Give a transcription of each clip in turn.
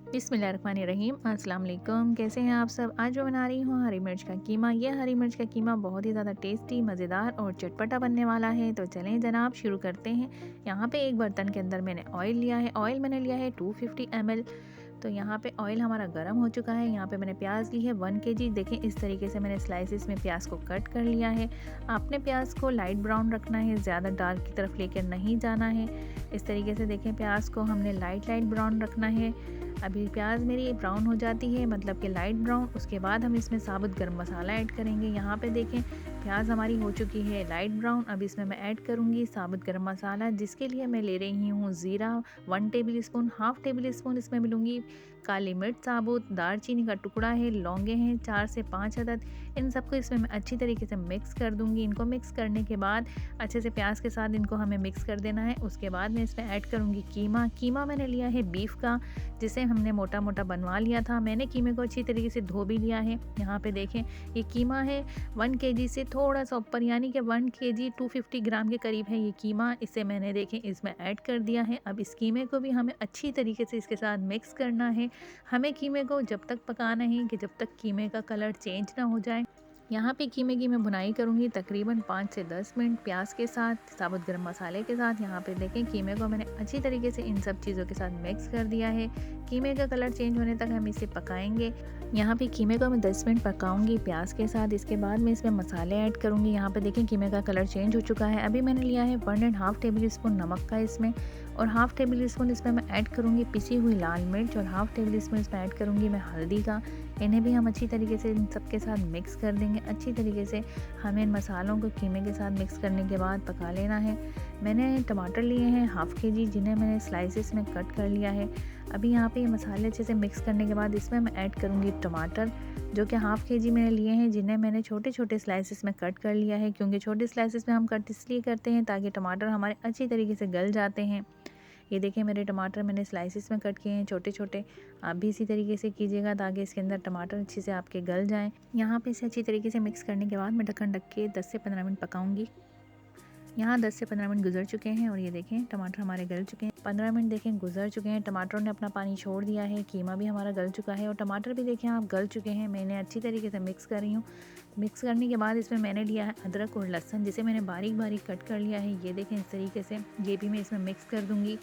बिस्मिल्लाहिर्रहमानिर्रहीम। अस्सलाम वालेकुम। कैसे हैं आप सब। आज मैं बना रही हूँ हरी मिर्च का कीमा। यह हरी मिर्च का कीमा बहुत ही ज़्यादा टेस्टी, मज़ेदार और चटपटा बनने वाला है। तो चलें जनाब शुरू करते हैं। यहाँ पे एक बर्तन के अंदर मैंने ऑयल लिया है। ऑयल मैंने लिया है 250 ml। तो यहाँ पे ऑयल हमारा गर्म हो चुका है। यहाँ पे मैंने प्याज ली है 1 kg। देखें इस तरीके से मैंने स्लाइसिस में प्याज को कट कर लिया है। आपने प्याज को लाइट ब्राउन रखना है, ज़्यादा डार्क की तरफ लेकर नहीं जाना है। इस तरीके से देखें प्याज को हमने लाइट ब्राउन रखना है। अभी प्याज मेरी ब्राउन हो जाती है, मतलब कि लाइट ब्राउन। उसके बाद हम इसमें साबुत गरम मसाला ऐड करेंगे। यहाँ पे देखें प्याज हमारी हो चुकी है लाइट ब्राउन। अब इसमें मैं ऐड करूँगी साबुत गरम मसाला, जिसके लिए मैं ले रही हूँ ज़ीरा 1 table spoon, half table spoon इसमें मिलूँगी काली मिर्च साबुत, दालचीनी का टुकड़ा है, लौंगे हैं 4 से 5 अदद। इन सबको इसमें मैं अच्छी तरीके से मिक्स कर दूँगी। इनको मिक्स करने के बाद अच्छे से प्याज के साथ इनको हमें मिक्स कर देना है। उसके बाद मैं इसमें ऐड करूँगी कीमा। कीमा मैंने लिया है बीफ का, जिसे हमने मोटा मोटा बनवा लिया था। मैंने कीमे को अच्छी तरीके से धो भी लिया है। यहाँ पे देखें ये कीमा है 1 kg से थोड़ा सा ऊपर, यानी कि 1 kg 250 ग्राम के करीब है ये कीमा। इसे मैंने देखें इसमें ऐड कर दिया है। अब इस कीमे को भी हमें अच्छी तरीके से इसके साथ मिक्स करना है। हमें कीमे को जब तक पकाना है कि जब तक कीमे का कलर चेंज ना हो जाए। यहाँ पे कीमे की मैं भुनाई करूँगी तकरीबन 5 से 10 मिनट प्याज के साथ, साबुत गरम मसाले के साथ। यहाँ पे देखें कीमे को मैंने अच्छी तरीके से इन सब चीज़ों के साथ मिक्स कर दिया है। कीमे का कलर चेंज होने तक हम इसे पकाएंगे। यहाँ पे कीमे को मैं 10 मिनट पकाऊंगी प्याज के साथ। इसके बाद मैं इसमें मसाले ऐड करूँगी। यहाँ पे देखें कीमे का कलर चेंज हो चुका है। अभी मैंने लिया है 1.5 टेबल स्पून नमक का इसमें, और हाफ़ टेबल स्पून इसमें मैं ऐड करूँगी पिसी हुई लाल मिर्च, और हाफ़ टेबल स्पून इसमें ऐड करूँगी मैं हल्दी का। इन्हें भी हम अच्छी तरीके से इन सब के साथ मिक्स कर देंगे। अच्छी तरीके से हमें इन मसालों को कीमे के साथ मिक्स करने के बाद पका लेना है। मैंने टमाटर लिए हैं हाफ़ kg, जिन्हें मैंने स्लाइसिस में कट कर लिया है। अभी यहाँ पे ये मसाले अच्छे से मिक्स करने के बाद इसमें मैं ऐड करूँगी टमाटर, जो कि हाफ़ kg मैंने लिए हैं, जिन्हें मैंने छोटे छोटे स्लाइसिस में कट कर लिया है। क्योंकि छोटे स्लाइसिस में हम कट इसलिए करते हैं ताकि टमाटर हमारे अच्छी तरीके से गल जाते हैं। ये देखिए मेरे टमाटर मैंने स्लाइसिस में कट किए हैं छोटे छोटे। आप भी इसी तरीके से कीजिएगा ताकि इसके अंदर टमाटर अच्छे से आपके गल जाएं। यहाँ पे इसे अच्छी तरीके से मिक्स करने के बाद मैं ढक्कन ढक के 10 से 15 मिनट पकाऊंगी। यहाँ 10 से 15 मिनट गुजर चुके हैं और ये देखें टमाटर हमारे गल चुके हैं। 15 मिनट देखें गुजर चुके हैं, टमाटरों ने अपना पानी छोड़ दिया है, कीमा भी हमारा गल चुका है और टमाटर भी देखें आप गल चुके हैं। मैं इन्हें अच्छी तरीके से मिक्स कर रही हूँ। मिक्स करने के बाद इसमें मैंने लिया है अदरक और लहसुन, जिसे मैंने बारीक बारीक कट कर लिया है। ये देखें इस तरीके से, ये भी मैं इसमें मिक्स कर दूँगी।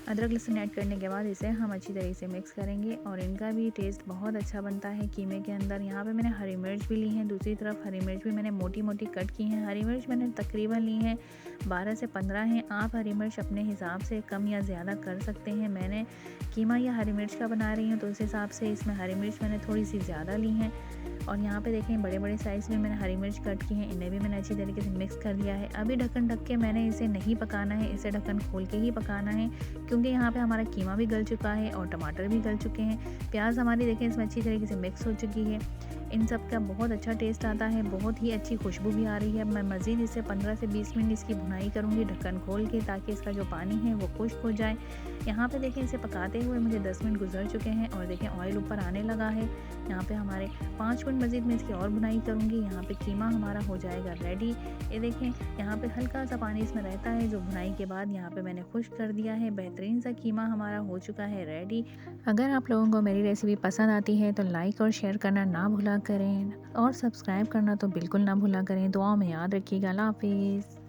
अदरक लहसुन ऐड करने के बाद इसे हम अच्छी तरीके से मिक्स करेंगे और इनका भी टेस्ट बहुत अच्छा बनता है कीमे के अंदर। यहाँ पे मैंने हरी मिर्च भी ली हैं, दूसरी तरफ हरी मिर्च भी मैंने मोटी मोटी कट की हैं। हरी मिर्च मैंने तकरीबन ली हैं 12 से 15 हैं। आप हरी मिर्च अपने हिसाब से कम या ज़्यादा कर सकते हैं। मैंने कीमा या हरी मिर्च का बना रही हूँ तो उस हिसाब से इसमें हरी मिर्च मैंने थोड़ी सी ज़्यादा ली हैं। और यहाँ पे देखें बड़े बड़े साइज़ में मैंने हरी मिर्च कट की हैं, इन्हें भी मैंने अच्छी तरीके से मिक्स कर दिया है। अभी ढक्कन ढक के मैंने इसे नहीं पकाना है, इसे ढक्कन खोल के ही पकाना है, क्योंकि यहाँ पे हमारा कीमा भी गल चुका है और टमाटर भी गल चुके हैं। प्याज हमारी देखें इसमें अच्छी तरीके से मिक्स हो चुकी है। इन सब का बहुत अच्छा टेस्ट आता है, बहुत ही अच्छी खुशबू भी आ रही है। मैं मज़ीद इसे 15 से 20 मिनट इसकी भुनाई करूँगी ढक्कन खोल के, ताकि इसका जो पानी है वो खुश्क हो जाए। यहाँ पे देखें इसे पकाते हुए मुझे 10 मिनट गुजर चुके हैं और देखें ऑयल ऊपर आने लगा है। यहाँ पे हमारे 5 मिनट मज़ीद मैं इसकी और भुनाई करूँगी। यहाँ पे कीमा हमारा हो जाएगा रेडी। ये देखें यहाँ पे हल्का सा पानी इसमें रहता है, जो भुनाई के बाद यहाँ पे मैंने खुश्क कर दिया है। बेहतरीन सा कीमा हमारा हो चुका है रेडी। अगर आप लोगों को मेरी रेसिपी पसंद आती है तो लाइक और शेयर करना ना भूला करें, और सब्सक्राइब करना तो बिल्कुल ना भूला करें। दुआ में याद रखिएगा। अल्लाह हाफिज़।